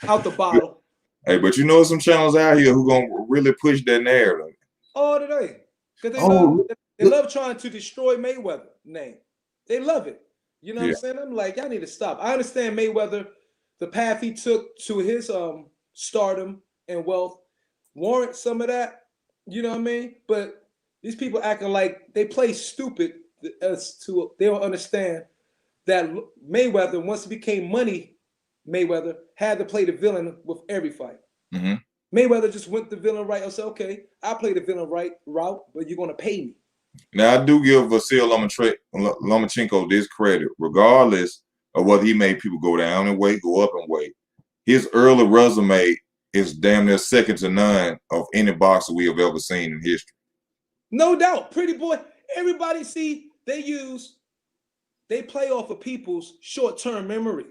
Out the bottle. Hey, but you know some channels out here who gonna really push that narrative. Oh, do they? Because they love trying to destroy Mayweather name. They love it. You know what I'm saying? I'm like, y'all need to stop. I understand Mayweather, the path he took to his stardom and wealth warrant some of that. You know what I mean? But these people acting like they play stupid as to they don't understand that Mayweather, once he became money, Mayweather had to play the villain with every fight. Mm-hmm. Mayweather just went the villain right. I said, okay, I'll play the villain right route, but you're gonna pay me. Now I do give Vasyl Lomachenko this credit, regardless of whether he made people go down in weight, go up in weight. His early resume is damn near second to none of any boxer we have ever seen in history. No doubt, pretty boy. Everybody see they play off of people's short-term memory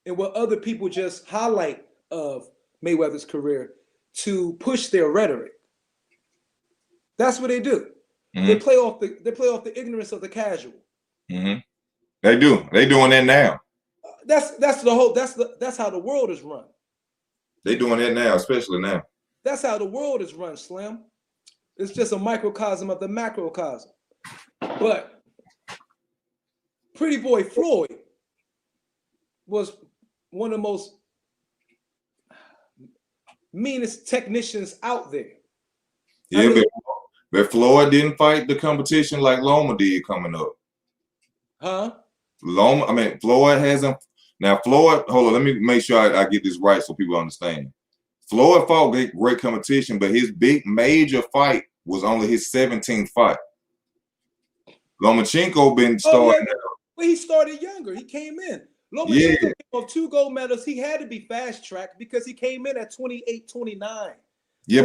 and what other people just highlight of Mayweather's career to push their rhetoric. That's what they do. Mm-hmm. They play off the ignorance of the casual. Mm-hmm. They do. They doing that now. That's how the world is run. They doing that now, especially now. That's how the world is run, Slim. It's just a microcosm of the macrocosm. But Pretty Boy Floyd was one of the most meanest technicians out there. Yeah, but Floyd didn't fight the competition like Loma did coming up. Huh? Floyd hasn't. Now, Floyd, hold on, let me make sure I get this right so people understand. Floyd fought great competition, but his big major fight was only his 17th fight. Lomachenko been starting. Well, he started younger. He came in. Lomachenko came off 2 gold medals. He had to be fast tracked because he came in at 28, 29. Yeah,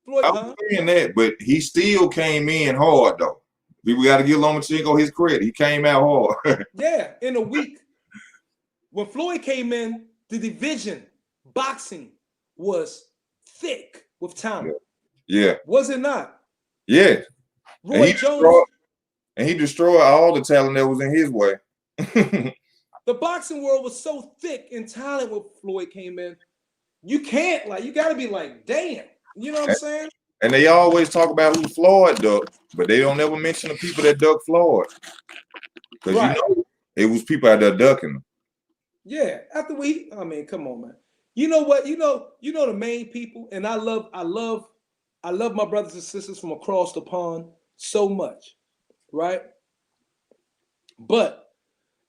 Floyd, but I was saying that, but he still came in hard though. We got to give Lomachenko his credit. He came out hard. Yeah, in a week. When Floyd came in, the division boxing was thick with talent. Yeah. Was it not? Yeah. Roy Jones. And he destroyed all the talent that was in his way. The boxing world was so thick in talent when Floyd came in. You can't, you got to be like, damn. You know what I'm saying? And they always talk about who Floyd ducked, but they don't ever mention the people that ducked Floyd. Because it was people out there ducking him. Yeah. After come on, man. You know what? You know the main people, and I love my brothers and sisters from across the pond so much, right? But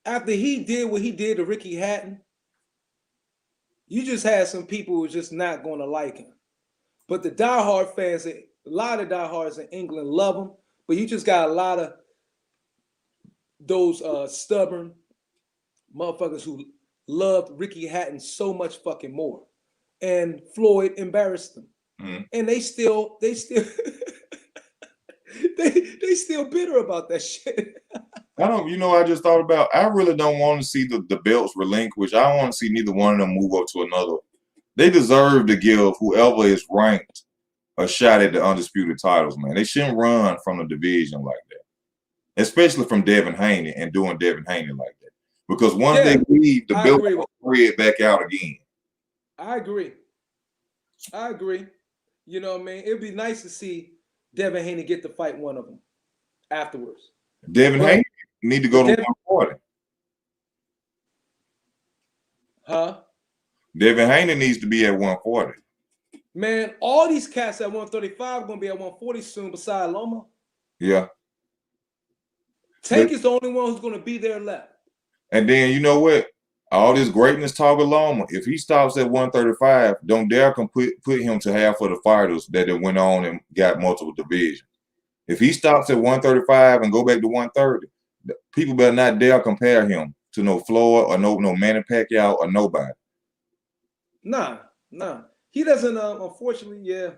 after he did what he did to Ricky Hatton, you just had some people who are just not going to like him. But the diehard fans, a lot of diehards in England love him, but you just got a lot of those stubborn motherfuckers who loved Ricky Hatton so much fucking more. And Floyd embarrassed them. Mm-hmm. And they still they still bitter about that shit. I just thought about, I really don't want to see the belts relinquished. I don't want to see neither one of them move up to another. They deserve to give whoever is ranked a shot at the undisputed titles, man. They shouldn't run from the division like that, especially from Devin Haney and doing Devin Haney like that. Because once they leave, the belt will spread back out again. I agree. You know what I mean? It'd be nice to see Devin Haney get to fight one of them afterwards. Devin Haney need to go to 140. Huh? Devin Haney needs to be at 140. Man, all these cats at 135 are going to be at 140 soon beside Loma. Yeah. Tank is the only one who's going to be there left. And then, you know what? All this greatness talk of Loma, if he stops at 135, don't dare put him to half of the fighters that went on and got multiple divisions. If he stops at 135 and go back to 130, people better not dare compare him to no Floyd or no Manny Pacquiao or nobody. Nah. He doesn't, unfortunately,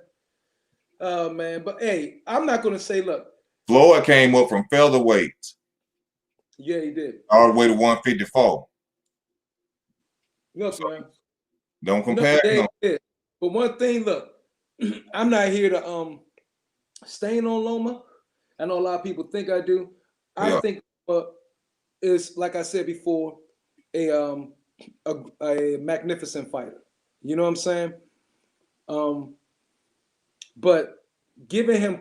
man. But, hey, I'm not going to say, look. Floyd came up from featherweight. Yeah, he did. All the way to 154. Look, man. Don't compare him. But one thing, look, I'm not here to stain on Loma. I know a lot of people think I do. I think is, like I said before, a magnificent fighter. You know what I'm saying? But giving him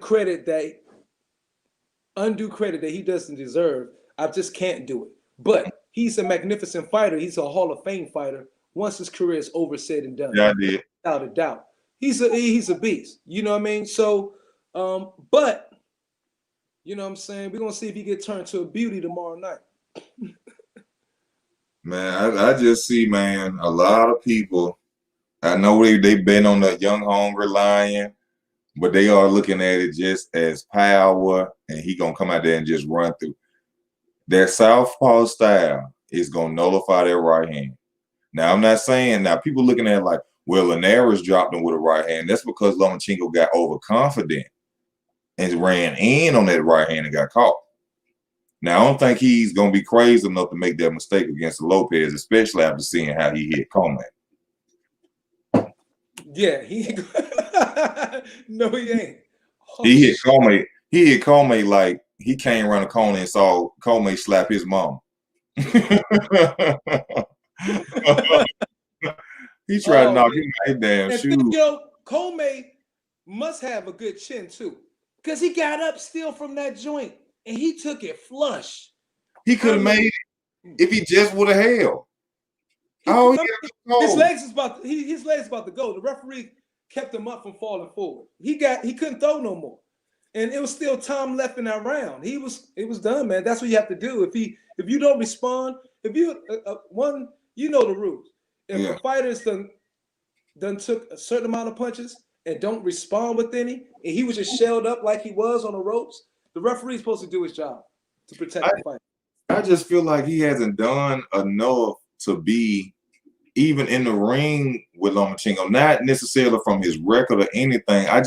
undue credit that he doesn't deserve, I just can't do it. But he's a magnificent fighter. He's a Hall of Fame fighter. Once his career is over, said and done. Yeah, I did. Without a doubt. He's a beast. You know what I mean? So, but, you know what I'm saying? We're going to see if he get turned to a beauty tomorrow night. Man, I just see, man, a lot of people, I know they've been on the young, hungry lion, but they are looking at it just as power, and he going to come out there and just run through. That southpaw style is going to nullify their right hand. Now, I'm not saying, people looking at it like, well, Linares dropped him with a right hand. That's because Lomachenko got overconfident. and ran in on that right hand and got caught. Now, I don't think he's going to be crazy enough to make that mistake against Lopez, especially after seeing how he hit Coleman. Yeah, he no, he ain't. Oh, He hit Coleman. He hit Coleman like he came around the corner and saw Coleman slap his mom. He tried to knock him out his damn shoe. Coleman must have a good chin too, because he got up still from that joint and he took it flush. He could have made it if he just would have held. Oh, his legs is about to go. The referee kept him up from falling forward. He couldn't throw no more, and it was still time left in that round. It was done, man. That's what you have to do. If you don't respond, if you you know the rules. If a fighter's done took a certain amount of punches and don't respond with any, and he was just shelled up like he was on the ropes, the referee's supposed to do his job to protect the fight. I just feel like he hasn't done enough to be even in the ring with Lomachenko, not necessarily from his record or anything. I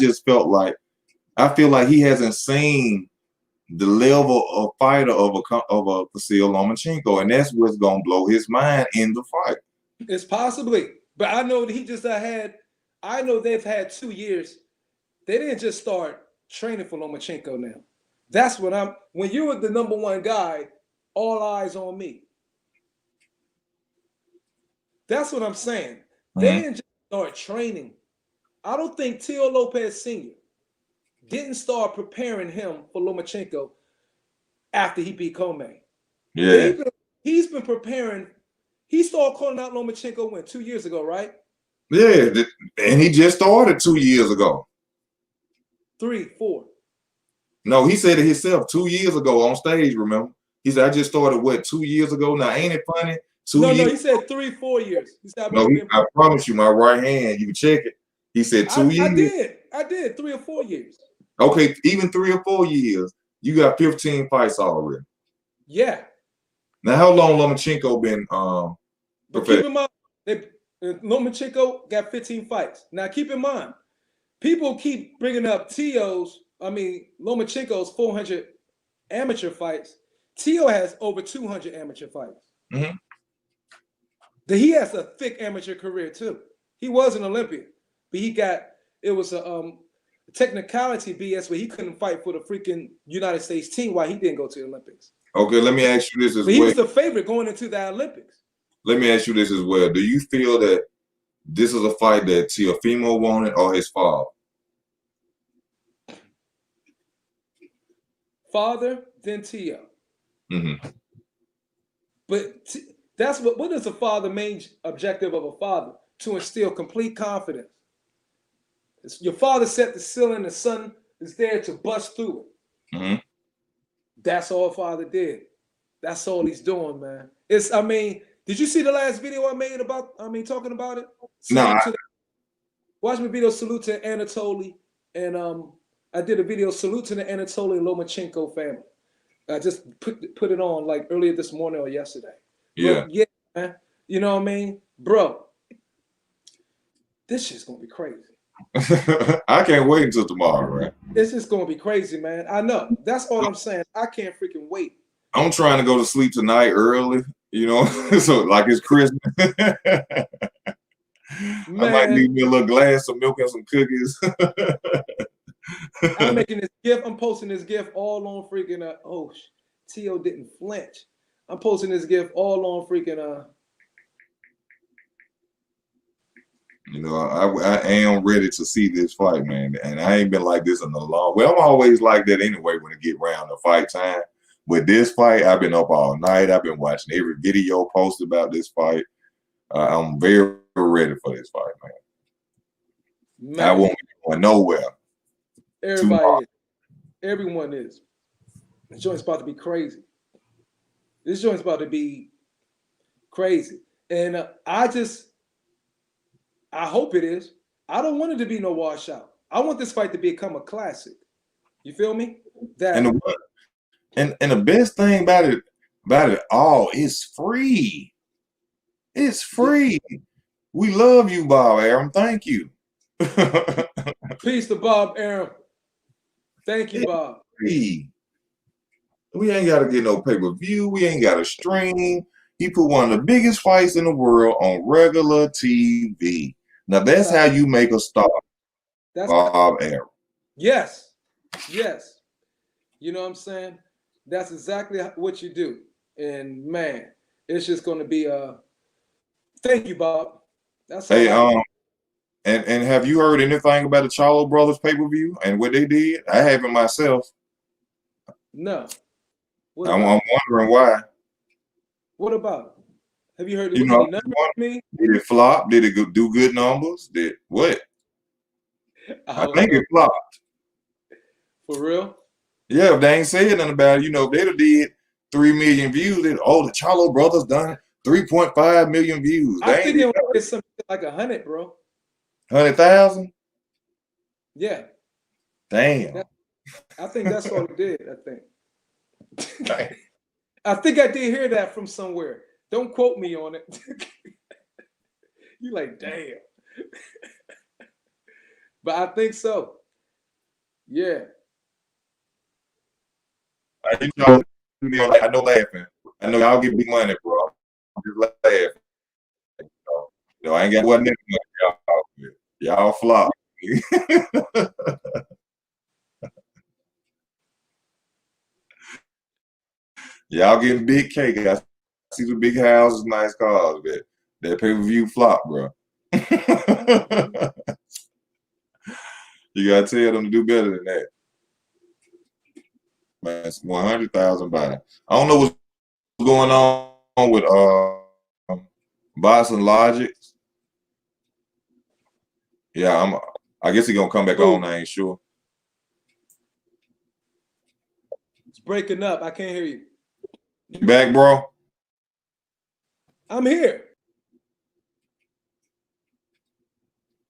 feel like he hasn't seen the level of fighter of a Vasyl Lomachenko, and that's what's gonna blow his mind in the fight. It's possibly, but I know that he just I know they've had 2 years. They didn't just start training for Lomachenko now. That's when you were the #1 guy, all eyes on me. That's what I'm saying. They didn't just start training. I don't think Teo Lopez Sr. didn't start preparing him for Lomachenko after he beat Coleman. Yeah. He's been preparing. He started calling out Lomachenko 2 years ago, right? Yeah, and he just started 2 years ago. 3, 4. No, he said it himself 2 years ago on stage, remember? He said, I just started, 2 years ago? Now, ain't it funny? No, he said 3, 4 years. He said, I promise you, my right hand, you can check it. He said 2 years. I did 3 or 4 years. Okay, even 3 or 4 years, you got 15 fights already. Yeah. Now, how long Lomachenko been but keep in mind, Lomachenko got 15 fights. Now, keep in mind, people keep bringing up Lomachenko's 400 amateur fights. Teo has over 200 amateur fights. He has a thick amateur career too. He was an Olympian, but it was a technicality BS where he couldn't fight for the freaking United States team while he didn't go to the Olympics. Okay, let me ask you this as well. He was the favorite going into the Olympics. Let me ask you this as well. Do you feel that this is a fight that TEOFIMO wanted or his father? Father, then Teo. But that's what is the father main objective of a father? To instill complete confidence. Your father set the ceiling, the son is there to bust through it. That's all father did. That's all he's doing, man. Did you see the last video I made talking about it? No. Watch my video, salute to Anatoly. And I did a video, salute to the Anatoly and Lomachenko family. I just put it on like earlier this morning or yesterday. Yeah. Bro, yeah, man. You know what I mean? Bro, this shit's going to be crazy. I can't wait until tomorrow, right? It's just going to be crazy, man. I know. That's all I'm saying. I can't freaking wait. I'm trying to go to sleep tonight early, so like it's Christmas. I might need me a little glass of milk and some cookies. I'm making this GIF. I'm posting this GIF all on freaking Teo didn't flinch. I'm posting this GIF all on freaking I am ready to see this fight, man. And I ain't been like this in a long. Well, I'm always like that anyway when it get around to fight time. With this fight, I've been up all night. I've been watching every video posted about this fight. I'm very ready for this fight, man. I won't be going nowhere. Everyone is. This joint's about to be crazy. This joint's about to be crazy. And I hope it is. I don't want it to be no washout. I want this fight to become a classic. You feel me? And the best thing about it all is free. It's free. We love you, Bob Arum. Thank you. Peace to Bob Arum. Thank you, Bob. We ain't got to get no pay-per-view. We ain't got to stream. He put one of the biggest fights in the world on regular TV. Now, that's how you make a star, Bob Arum. Yes. Yes. You know what I'm saying? That's exactly what you do. And, man, it's just going to be thank you, Bob. That's all. Hey, and have you heard anything about the CHARLO brothers pay-per-view and what they did? I haven't myself. No. I'm wondering why. What about it? Have you heard You know, any numbers from me? did it flop? Did it do good numbers? Did what? I think it flopped. For real? Yeah, if they ain't saying nothing about it, you know, if they'd have did 3 million views, the CHARLO brothers done 3.5 million views. I think it was something like 100, bro. 100,000? Yeah. Damn. I think that's all it did, I think. I think I did hear that from somewhere. Don't quote me on it. You like, damn. But I think so. Yeah. I know laughing. I know y'all get big money, bro. I'm just laughing. No, I ain't got what y'all flop. Y'all getting big cake. I see the big houses, nice cars, but that pay-per-view flop, bro. You gotta tell them to do better than that. Man, it's 100,000 by. I don't know what's going on with Vasyl Logic. Yeah, I guess he's gonna come back on. I ain't sure. It's breaking up. I can't hear you. You back, bro? I'm here.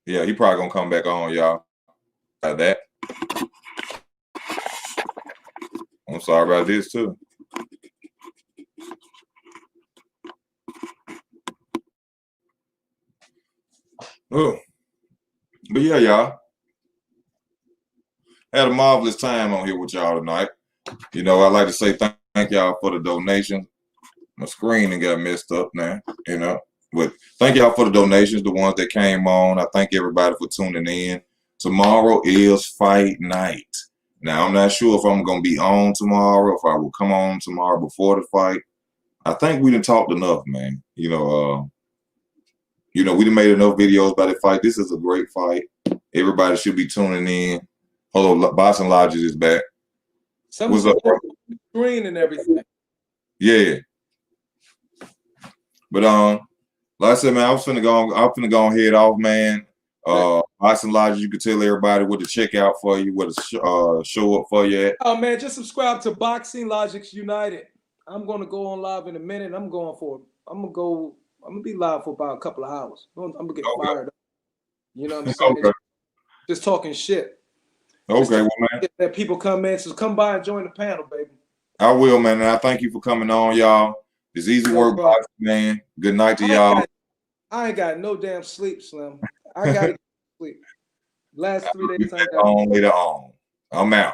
Yeah, he probably gonna come back on, y'all. Like that. I'm sorry about this too. Oh, but yeah, y'all. Had a marvelous time on here with y'all tonight. You know, I'd like to say thank y'all for the donation. My screen got messed up now, you know. But thank y'all for the donations, the ones that came on. I thank everybody for tuning in. Tomorrow is fight night. Now, I'm not sure if I'm going to be on tomorrow, if I will come on tomorrow before the fight. I think we done talked enough, man. You know, we done made enough videos about the fight. This is a great fight. Everybody should be tuning in. Hello, Vasyl Logic is back. What's up, bro? Screen and everything. Yeah. But like I said, man, I'm finna go head off, man. Vasyl Logic, you can tell everybody what to check out for you, what to show up for you at. Oh man, just subscribe to Boxing Logics United. I'm gonna go on live in a minute. I'm gonna be live for about a couple of hours. I'm gonna get fired up. You know what I'm saying? Okay. Just talking shit. Okay, well, man. That people come in, so come by and join the panel, baby. I will, man, and I thank you for coming on, y'all. It's EzWork Boxing, man. Good night to y'all. I ain't got no damn sleep, Slim. I gotta get sleep. Last 3 days I got on later on. I'm out.